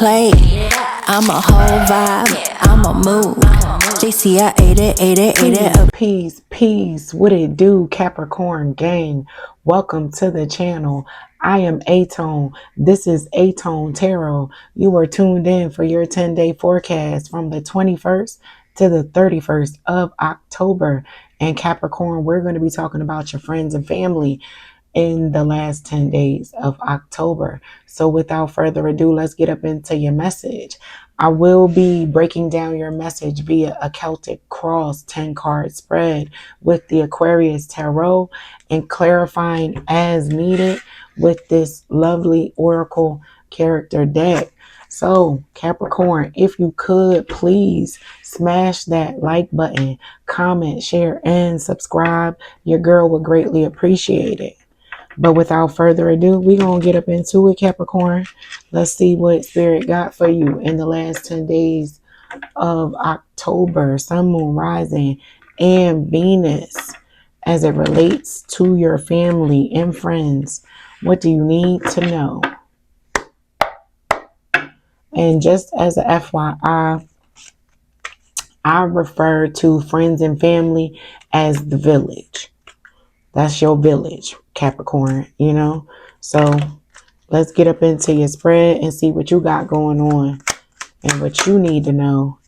play. I'm a whole vibe, I'm a mood. JC, I ate it. Peace. What it do, Capricorn gang? Welcome to the channel. I am Atone. This is Atone Tarot. You are tuned in for your 10-day forecast from the 21st to the 31st of October. And Capricorn, we're going to be talking about your friends and family in the last 10 days of October. So without further ado, let's get up into your message. I will be breaking down your message via a Celtic Cross 10 card spread with the Aquarius Tarot and clarifying as needed with this lovely Oracle character deck. So Capricorn, if you could please smash that like button, comment, share, and subscribe. Your girl would greatly appreciate it. But without further ado, we're going to get up into it, Capricorn. Let's see what Spirit got for you in the last 10 days of October, Sun, Moon, Rising, and Venus as it relates to your family and friends. What do you need to know? And just as a FYI, I refer to friends and family as the village. That's your village, Capricorn, you know? So let's get up into your spread and see what you got going on and what you need to know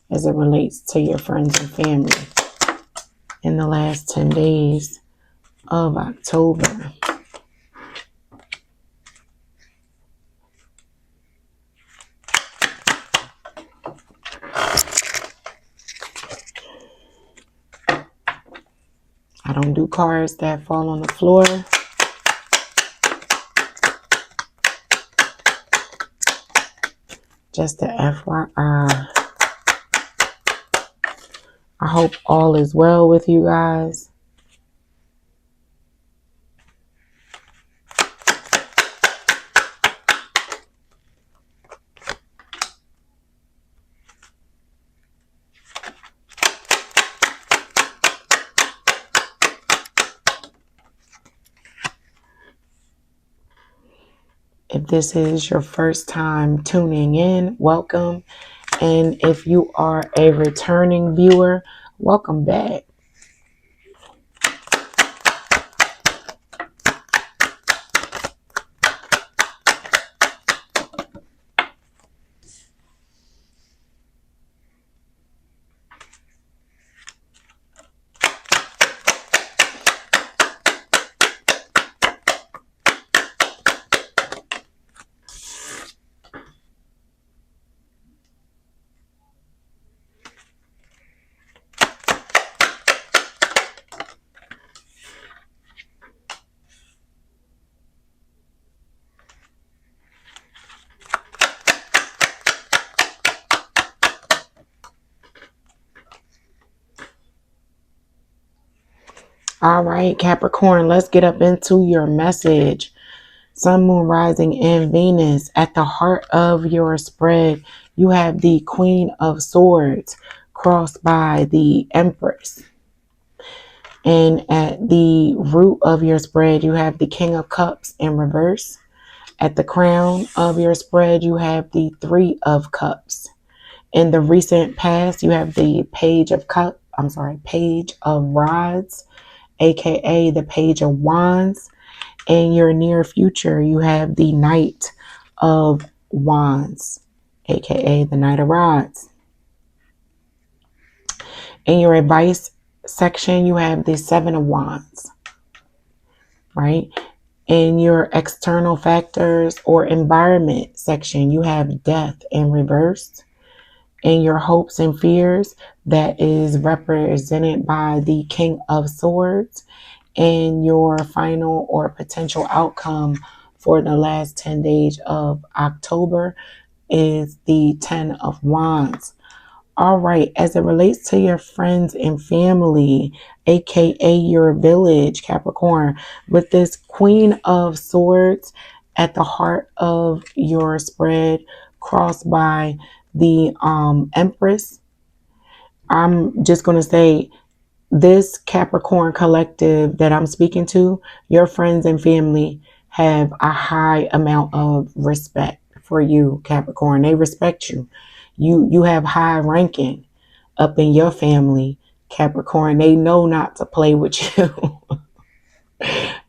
as it relates to your friends and family in the last 10 days of October. I don't do cards that fall on the floor. Just a FYI. I hope all is well with you guys. If this is your first time tuning in, welcome. And if you are a returning viewer, welcome back. All right, Capricorn, let's get up into your message. Sun, Moon, Rising, and Venus. At the heart of your spread, you have the Queen of Swords crossed by the Empress. And at the root of your spread, you have the King of Cups in reverse. At the crown of your spread, you have the Three of Cups. In the recent past, you have the Page of Rods, aka the Page of Wands. In your near future, you have the Knight of Wands, aka the Knight of Rods. In your advice section, you have the Seven of Wands, right? In your external factors or environment section, you have Death in reverse. In your hopes and fears, that is represented by the King of Swords. And your final or potential outcome for the last 10 days of October is the 10 of Wands. All right, as it relates to your friends and family, aka your village, Capricorn, with this Queen of Swords at the heart of your spread, crossed by the Empress, I'm just going to say, this Capricorn collective that I'm speaking to, your friends and family, have a high amount of respect for you, Capricorn. They respect you. You have high ranking up in your family, Capricorn. They know not to play with you.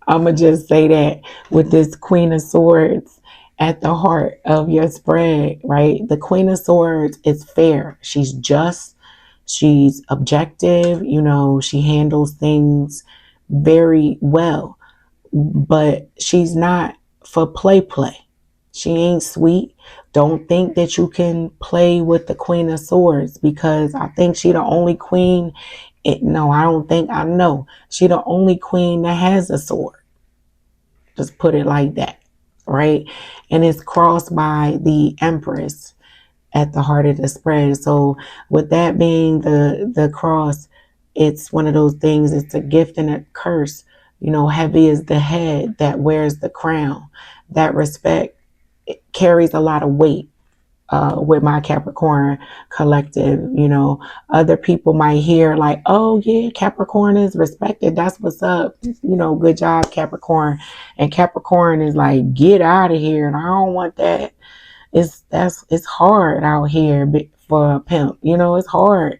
I'ma just say that with this Queen of Swords at the heart of your spread, right? The Queen of Swords is fair. She's just, she's objective, she handles things very well, but she's not for play. She ain't sweet. Don't think that you can play with the Queen of Swords, because I think she the only queen. No, I don't think, I know. She the only queen that has a sword. Just put it like that, right? And it's crossed by the Empress at the heart of the spread. So with that being the cross, it's one of those things, it's a gift and a curse. Heavy is the head that wears the crown. That respect, it carries a lot of weight with my Capricorn collective. Other people might hear like, oh yeah, Capricorn is respected. That's what's up. Good job, Capricorn. And Capricorn is like, get out of here. And I don't want that. It's hard out here for a pimp. It's hard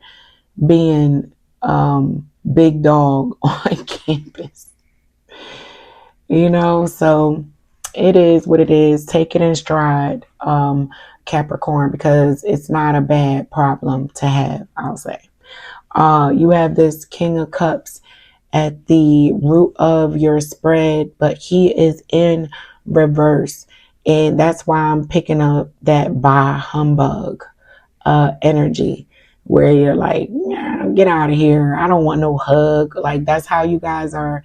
being big dog on campus. So it is what it is. Take it in stride, Capricorn, because it's not a bad problem to have, I'll say. You have this King of Cups at the root of your spread, but he is in reverse. And that's why I'm picking up that bah humbug energy, where you're like, yeah, get out of here. I don't want no hug. Like, that's how you guys are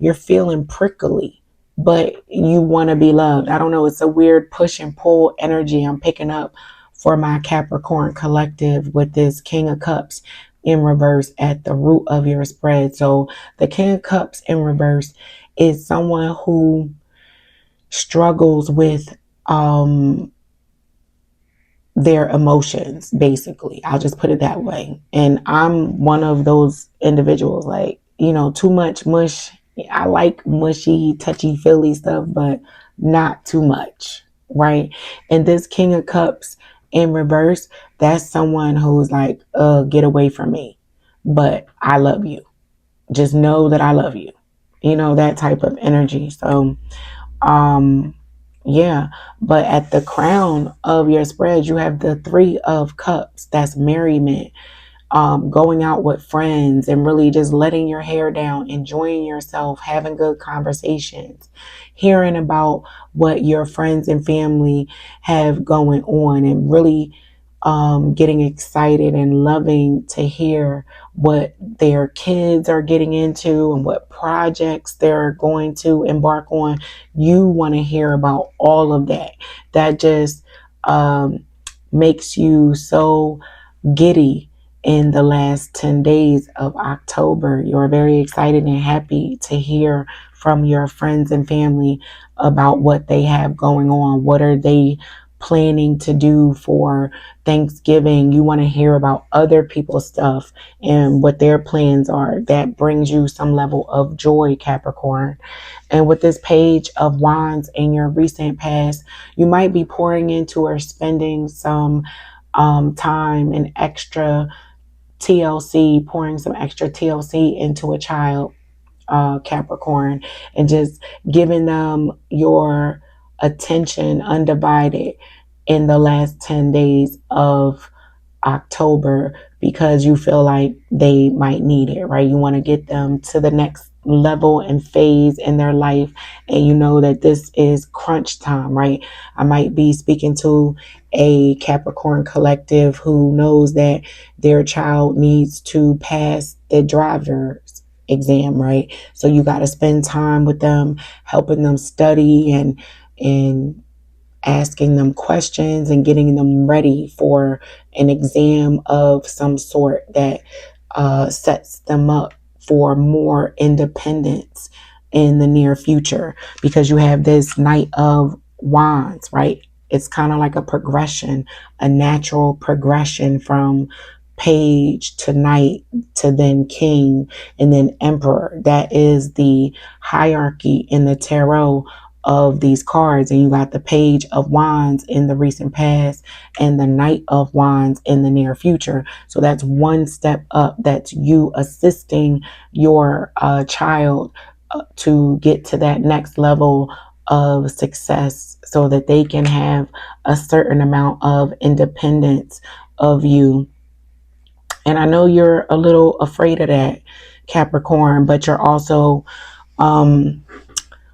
you're feeling prickly, but you want to be loved. I don't know. It's a weird push and pull energy I'm picking up for my Capricorn collective with this King of Cups in reverse at the root of your spread. So the King of Cups in reverse is someone who struggles with their emotions, basically. I'll just put it that way. And I'm one of those individuals, like, too much mush. I like mushy, touchy feely stuff, but not too much, right? And this King of Cups in reverse, that's someone who's like, get away from me. But I love you. Just know that I love you. That type of energy. So yeah, but at the crown of your spread, you have the Three of Cups. That's merriment, going out with friends and really just letting your hair down, enjoying yourself, having good conversations, hearing about what your friends and family have going on, and really getting excited and loving to hear what their kids are getting into and what projects they're going to embark on. You want to hear about all of that. That just makes you so giddy in the last 10 days of October. You're very excited and happy to hear from your friends and family about what they have going on. What are they planning to do for Thanksgiving? You want to hear about other people's stuff and what their plans are. That brings you some level of joy, Capricorn. And with this Page of Wands in your recent past, you might be pouring into or spending some time and extra TLC, pouring some extra TLC into a child, Capricorn, and just giving them your attention undivided in the last 10 days of October, because you feel like they might need it, right? You want to get them to the next level and phase in their life, and you know that this is crunch time, right? I might be speaking to a Capricorn collective who knows that their child needs to pass the driver's exam, right? So you got to spend time with them, helping them study and asking them questions and getting them ready for an exam of some sort that sets them up for more independence in the near future, because you have this Knight of Wands, right? It's kind of like a progression, a natural progression from page to knight to then king and then emperor. That is the hierarchy in the tarot of these cards. And you got the page of wands in the recent past and the knight of wands in the near future. So that's one step up. That's you assisting your child to get to that next level of success so that they can have a certain amount of independence of you. And I know you're a little afraid of that, Capricorn, but you're also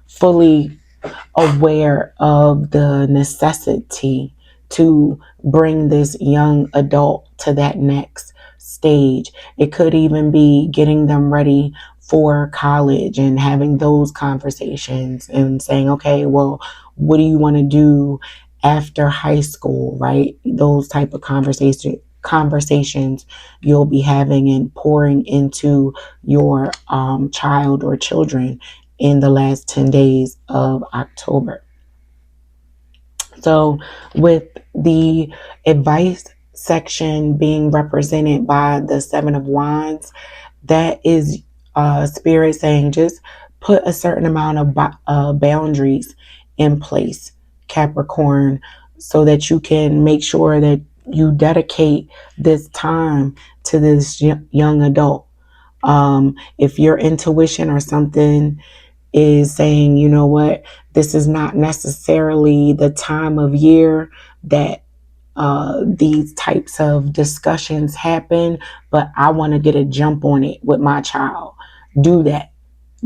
fully aware of the necessity to bring this young adult to that next stage. It could even be getting them ready for college and having those conversations and saying, okay, well, what do you want to do after high school, right? Those type of conversations you'll be having and pouring into your child or children in the last 10 days of October. So with the advice section being represented by the Seven of Wands, that is Spirit saying just put a certain amount of boundaries in place, Capricorn, so that you can make sure that you dedicate this time to this young adult. If your intuition or something is saying, you know what, this is not necessarily the time of year that these types of discussions happen, but I want to get a jump on it with my child. Do that.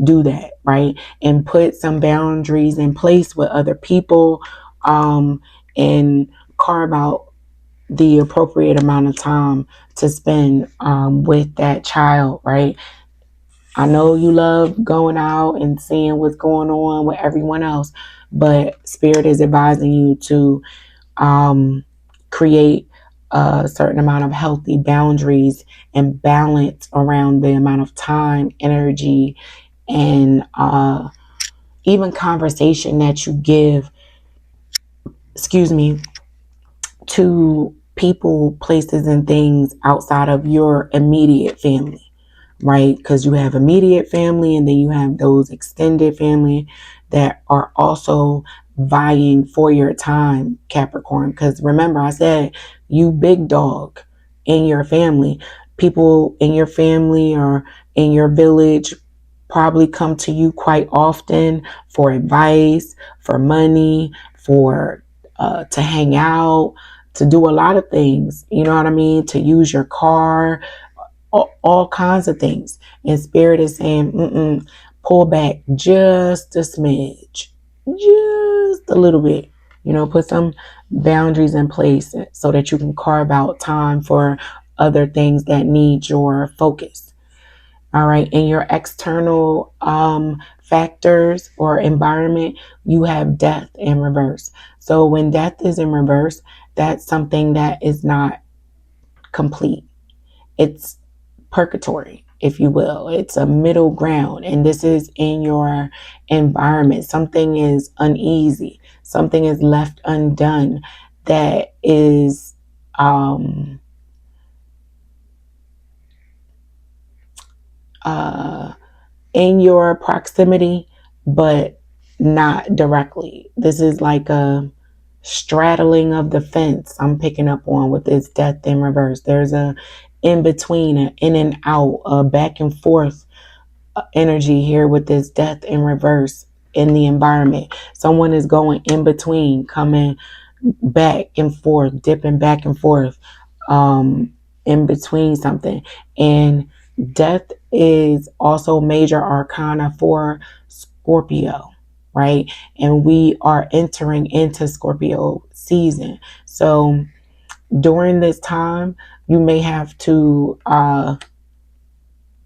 Do that, right? And put some boundaries in place with other people, and carve out the appropriate amount of time to spend with that child, right? I know you love going out and seeing what's going on with everyone else, but Spirit is advising you to create a certain amount of healthy boundaries and balance around the amount of time, energy, and even conversation that you give, to people, places, and things outside of your immediate family. Right? Because you have immediate family and then you have those extended family that are also vying for your time, Capricorn. Because remember, I said you big dog in your family. People in your family or in your village probably come to you quite often for advice, for money, for to hang out, to do a lot of things. You know what I mean? To use your car, all kinds of things. And Spirit is saying, pull back just a smidge, just a little bit. Put some boundaries in place so that you can carve out time for other things that need your focus. All right. In your external factors or environment, you have death in reverse. So when death is in reverse, that's something that is not complete. It's purgatory, if you will. It's a middle ground, and this is in your environment. Something is uneasy, something is left undone that is in your proximity, but not directly. This is like a straddling of the fence I'm picking up on with this death in reverse. There's a in between, an in and out, a back and forth energy here with this death in reverse in the environment. Someone is going in between, coming back and forth, dipping back and forth, in between something. And death is also major arcana for Scorpio, right? And we are entering into Scorpio season. So during this time, you may have to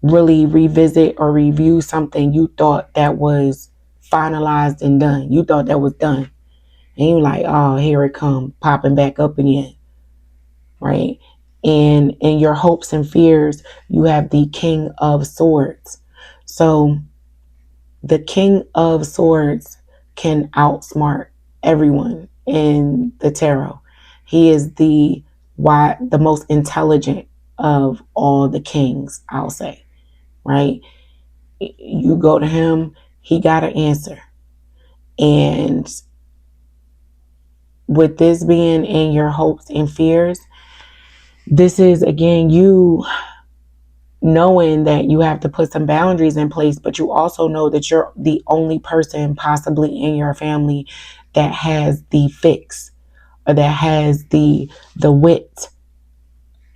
really revisit or review something you thought that was finalized and done. You thought that was done. And you're like, oh, here it comes, popping back up again, right? And in your hopes and fears, you have the King of Swords. So the King of Swords can outsmart everyone in the tarot. He is the most intelligent of all the kings, I'll say, right? You go to him, he got an answer. And with this being in your hopes and fears, this is again you knowing that you have to put some boundaries in place, but you also know that you're the only person possibly in your family that has the fix or that has the wit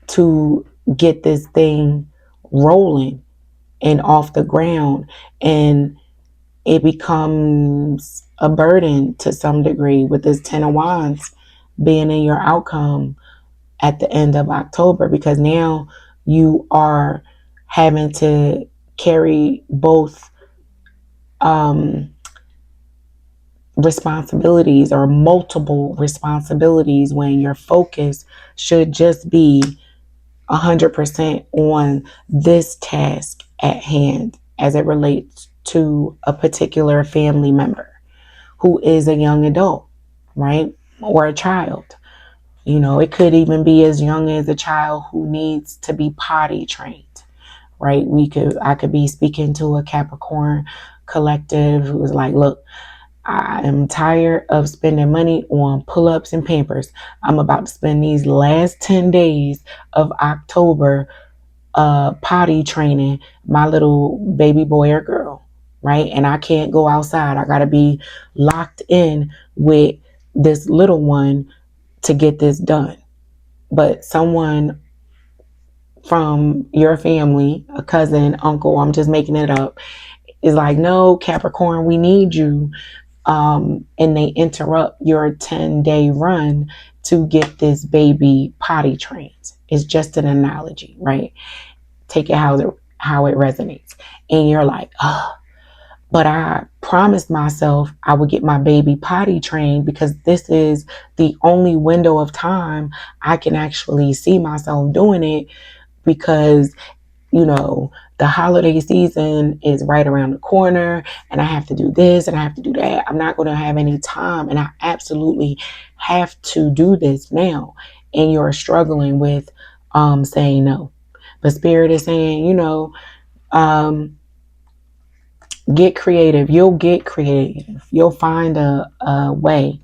to get this thing rolling and off the ground. And it becomes a burden to some degree with this 10 of wands being in your outcome at the end of October, because now you are having to carry both responsibilities or multiple responsibilities when your focus should just be 100% on this task at hand as it relates to a particular family member who is a young adult, right? Or a child. You know, it could even be as young as a child who needs to be potty trained, right? I could be speaking to a Capricorn collective who's like, look, I am tired of spending money on pull-ups and Pampers. I'm about to spend these last 10 days of October potty training my little baby boy or girl, right? And I can't go outside. I got to be locked in with this little one to get this done. But someone from your family, a cousin, uncle, I'm just making it up, is like, no, Capricorn, we need you. And they interrupt your 10-day run to get this baby potty trained. It's just an analogy, right? Take it how it resonates. And you're like, oh, but I promised myself I would get my baby potty trained because this is the only window of time I can actually see myself doing it, because the holiday season is right around the corner and I have to do this and I have to do that. I'm not going to have any time, and I absolutely have to do this now. And you're struggling with saying no. But Spirit is saying, get creative. You'll get creative. You'll find a way,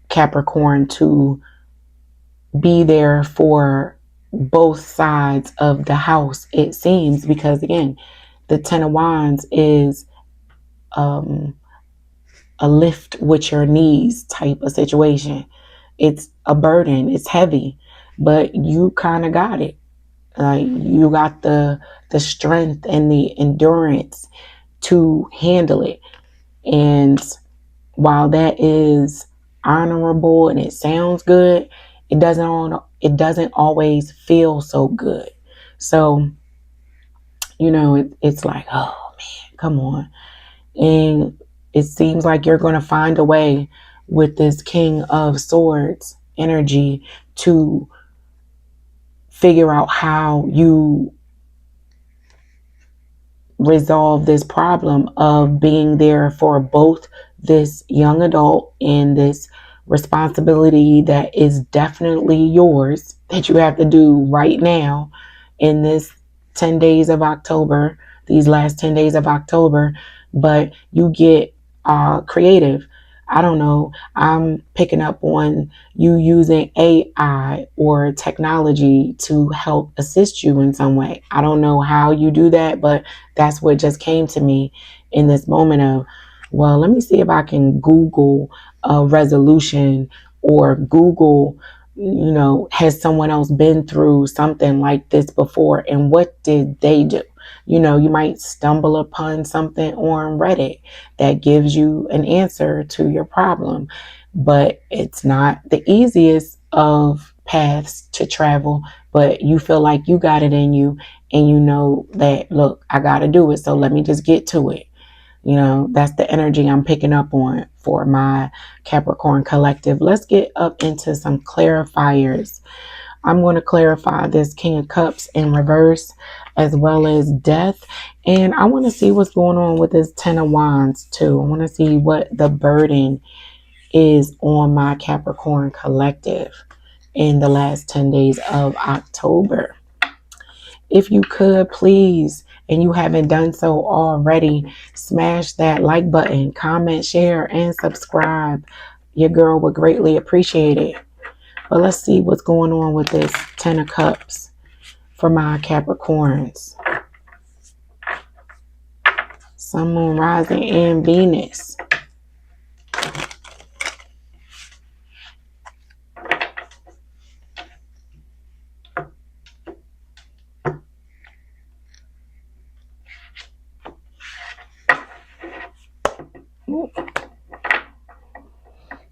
Capricorn, to be there for both sides of the house, it seems, because again, the 10 of wands is a lift with your knees type of situation. It's a burden, it's heavy, but you kind of got it. You got the strength and the endurance to handle it. And while that is honorable and it sounds good, it doesn't always feel so good. So, it's like, oh man, come on. And it seems like you're going to find a way with this King of Swords energy to figure out how you resolve this problem of being there for both this young adult and this responsibility that is definitely yours that you have to do right now in this 10 days of October, these last 10 days of October. But you get creative. I don't know. I'm picking up on you using AI or technology to help assist you in some way. I don't know how you do that, but that's what just came to me in this moment of, well, let me see if I can Google a resolution, or Google, has someone else been through something like this before and what did they do? You might stumble upon something on Reddit that gives you an answer to your problem, but it's not the easiest of paths to travel, but you feel like you got it in you and you know that, look, I got to do it. So let me just get to it. That's the energy I'm picking up on for my Capricorn collective. Let's get up into some clarifiers. I'm going to clarify this King of Cups in reverse as well as death. And I want to see what's going on with this 10 of Wands too. I want to see what the burden is on my Capricorn collective in the last 10 days of October. If you could, please, and you haven't done so already, smash that like button, comment, share, and subscribe. Your girl would greatly appreciate it. But let's see what's going on with this Ten of Cups for my Capricorns. Sun, Moon, Rising, and Venus.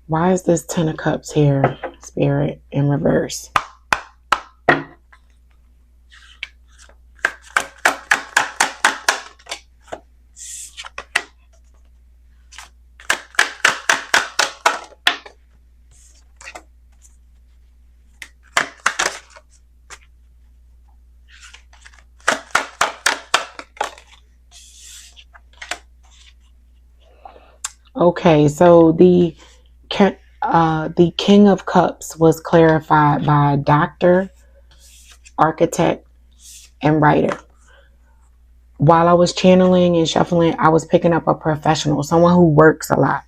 Why is this Ten of Cups here, Spirit, in reverse? Okay, so the King of Cups was clarified by doctor, architect, and writer. While I was channeling and shuffling, I was picking up a professional, someone who works a lot.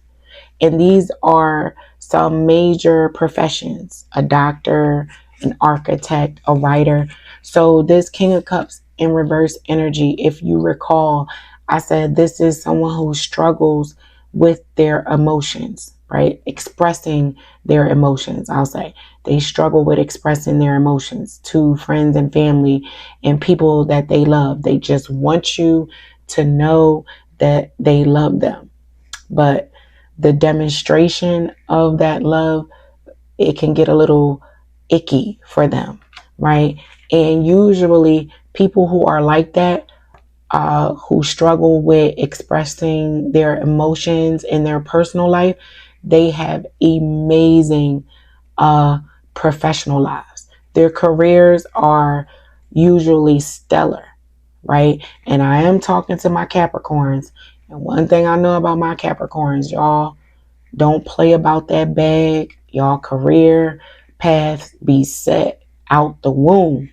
And these are some major professions: a doctor, an architect, a writer. So this King of Cups in reverse energy, if you recall, I said this is someone who struggles with their emotions, right? Expressing their emotions, I'll say. They struggle with expressing their emotions to friends and family and people that they love. They just want you to know that they love them. But the demonstration of that love, it can get a little icky for them, right? And usually people who are like that, who struggle with expressing their emotions in their personal life, they have amazing professional lives. Their careers are usually stellar, right? And I am talking to my Capricorns. And one thing I know about my Capricorns, y'all, don't play about that bag. Y'all career paths be set out the womb.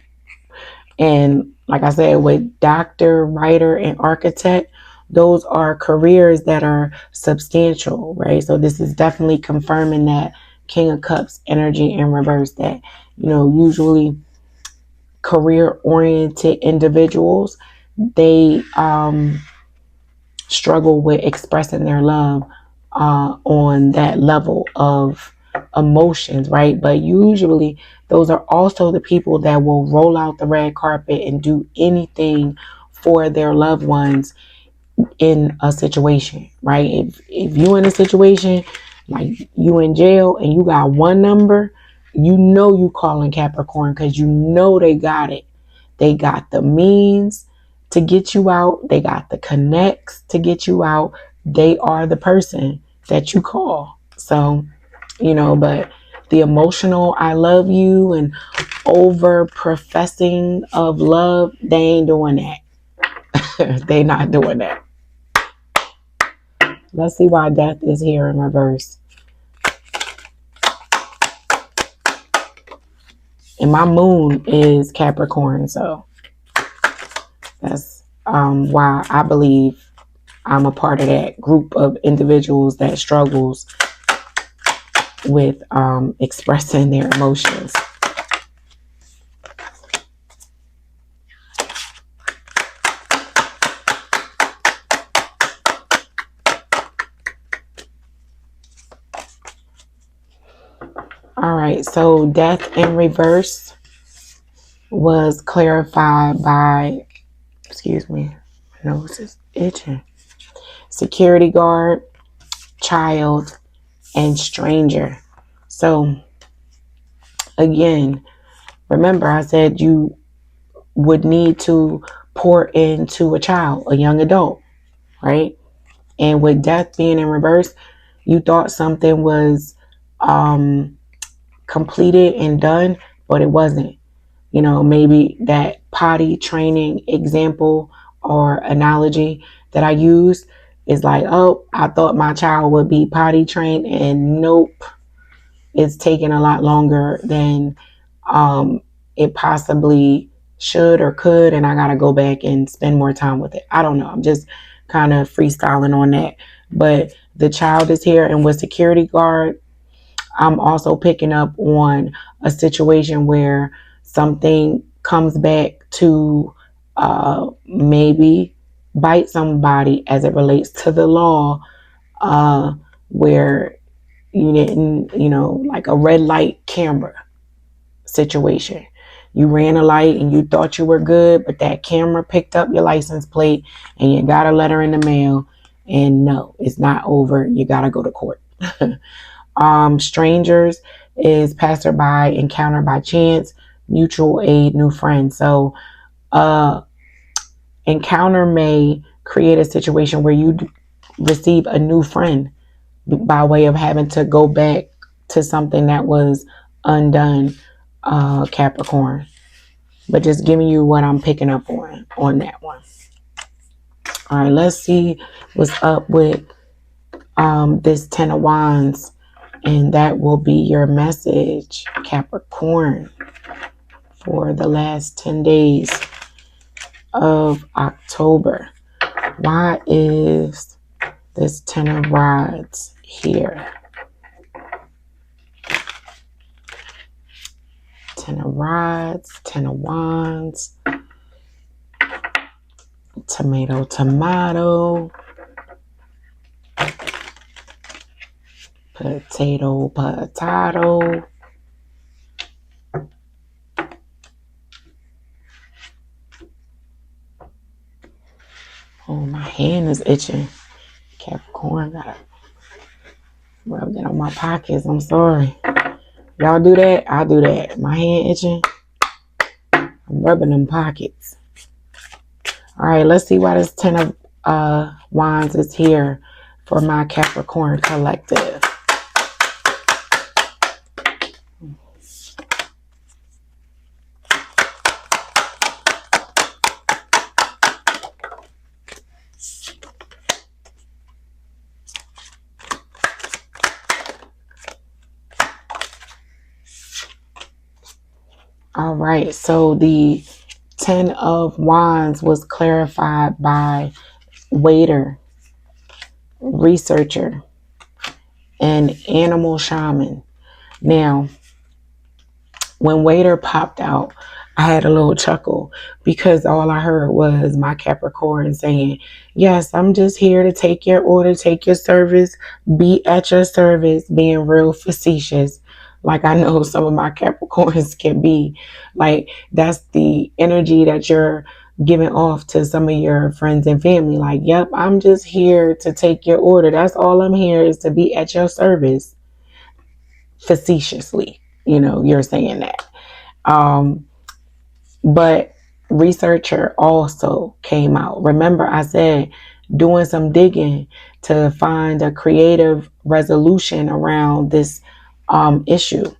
And like I said, with doctor, writer, and architect, those are careers that are substantial, right? So this is definitely confirming that King of Cups energy in reverse, that, usually career oriented individuals, they struggle with expressing their love on that level of emotions, right? But usually those are also the people that will roll out the red carpet and do anything for their loved ones in a situation, right? If you in a situation like you in jail and you got one number, you calling Capricorn, because they got it. They got the means to get you out. They got the connects to get you out. They are the person that you call. So, but the emotional I love you and over professing of love, they ain't doing that. They not doing that. Let's see why death is here in reverse. And my moon is Capricorn, so that's why I believe I'm a part of that group of individuals that struggles with expressing their emotions. All right, so death in reverse was clarified by, excuse me, my nose is itching. Security guard, child, and stranger. So again, remember I said you would need to pour into a child, a young adult, right? And with death being in reverse, you thought something was completed and done, but it wasn't. Maybe that potty training example or analogy that I used is like, oh, I thought my child would be potty trained, and nope, it's taken a lot longer than it possibly should or could, and I gotta go back and spend more time with it. I don't know. I'm just kind of freestyling on that. But the child is here, and with security guard, I'm also picking up on a situation where something comes back to maybe bite somebody as it relates to the law, where you didn't, like a red light camera situation. You ran a light and you thought you were good, but that camera picked up your license plate and you got a letter in the mail. And no, it's not over. You got to go to court. Strangers is passerby, encounter by chance, mutual aid, new friend. So encounter may create a situation where you receive a new friend by way of having to go back to something that was undone, Capricorn. But just giving you what I'm picking up on that one. All right, let's see what's up with this 10 of Wands. And that will be your message, Capricorn, for the last 10 days of October. Why is this 10 of Rods here? 10 of Rods, 10 of Wands, tomato, tomato, potato, potato. Oh, my hand is itching. Capricorn, gotta rub that on my pockets. I'm sorry. Y'all do that? I do that. My hand itching. I'm rubbing them pockets. All right, let's see why this 10 of Wands is here for my Capricorn collective. All right, so the 10 of Wands was clarified by waiter, researcher, and animal shaman. Now, when waiter popped out, I had a little chuckle because all I heard was my Capricorn saying, yes, I'm just here to take your order, take your service, be at your service, being real facetious. Like I know some of my Capricorns can be. Like that's the energy that you're giving off to some of your friends and family. Like, yep, I'm just here to take your order. That's all I'm here is to be at your service. Facetiously, you're saying that. But researcher also came out. Remember, I said doing some digging to find a creative resolution around this issue,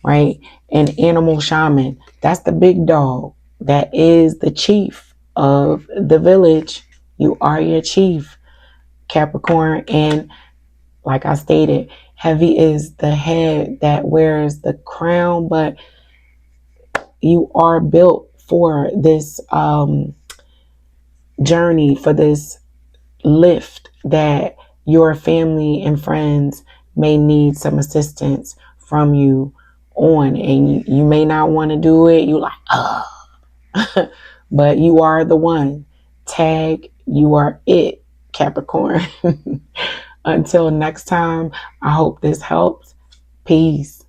right? And animal shaman, that's the big dog. That is the chief of the village. You are your chief, Capricorn. And like I stated, heavy is the head that wears the crown, but you are built for this journey, for this lift that your family and friends may need some assistance from you on. And you may not want to do it. You like, but you are the one. Tag, you are it, Capricorn. Until next time, I hope this helps. Peace.